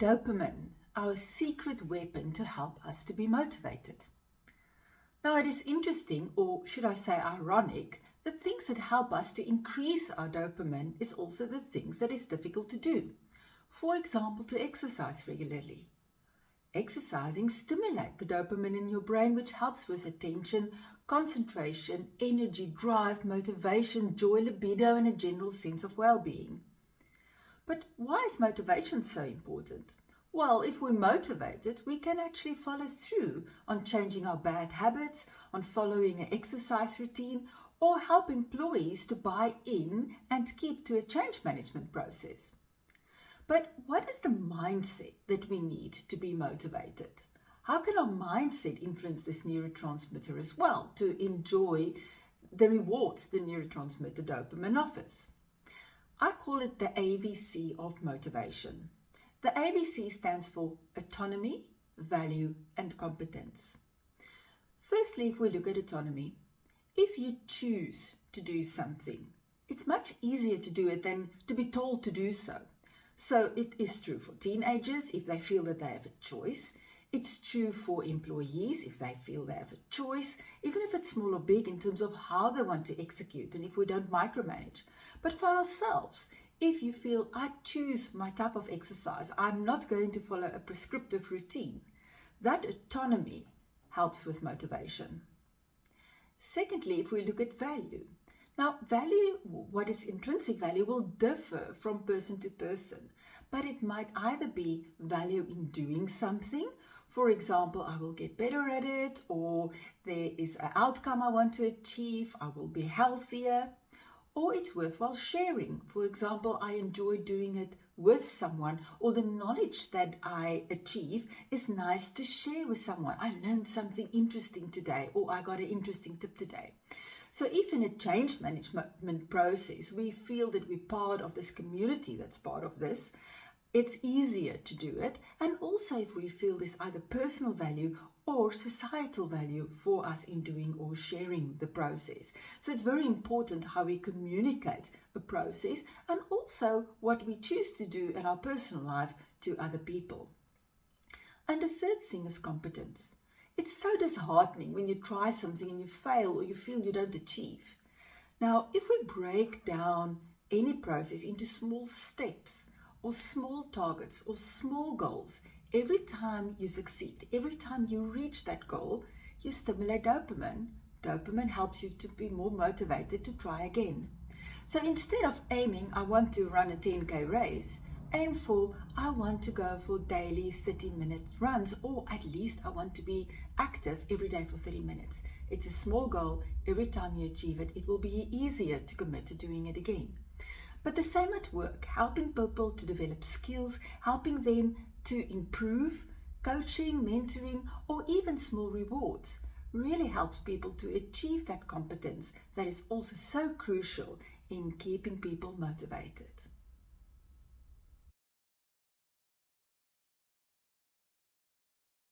Dopamine, our secret weapon to help us to be motivated. Now it is interesting, or should I say ironic, that things that help us to increase our dopamine is also the things that is difficult to do. For example, to exercise regularly. Exercising stimulates the dopamine in your brain, which helps with attention, concentration, energy, drive, motivation, joy, libido, and a general sense of well-being. But why is motivation so important? Well, if we're motivated, we can actually follow through on changing our bad habits, on following an exercise routine, or help employees to buy in and keep to a change management process. But what is the mindset that we need to be motivated? How can our mindset influence this neurotransmitter as well to enjoy the rewards the neurotransmitter dopamine offers? I call it the AVC of motivation. The AVC stands for autonomy, value, and competence. Firstly, if we look at autonomy, if you choose to do something, it's much easier to do it than to be told to do so. So it is true for teenagers if they feel that they have a choice. It's true for employees if they feel they have a choice, even if it's small or big in terms of how they want to execute and if we don't micromanage. But for ourselves, if you feel I choose my type of exercise, I'm not going to follow a prescriptive routine, that autonomy helps with motivation. Secondly, if we look at value. Now, value, what is intrinsic value, will differ from person to person, but it might either be value in doing something. For example, I will get better at it, or there is an outcome I want to achieve, I will be healthier, or it's worthwhile sharing. For example, I enjoy doing it with someone, or the knowledge that I achieve is nice to share with someone. I learned something interesting today, or I got an interesting tip today. So if in a change management process, we feel that we're part of this community that's part of this, it's easier to do it. And also if we feel there's either personal value or societal value for us in doing or sharing the process. So it's very important how we communicate a process and also what we choose to do in our personal life to other people. And the third thing is competence. It's so disheartening when you try something and you fail or you feel you don't achieve. Now, if we break down any process into small steps or small targets or small goals, every time you succeed, every time you reach that goal, you stimulate dopamine. Dopamine helps you to be more motivated to try again. So instead of aiming, I want to run a 10K race, aim for, I want to go for daily 30-minute runs, or at least I want to be active every day for 30 minutes. It's a small goal. Every time you achieve it, it will be easier to commit to doing it again. But the same at work, helping people to develop skills, helping them to improve, coaching, mentoring, or even small rewards really helps people to achieve that competence that is also so crucial in keeping people motivated.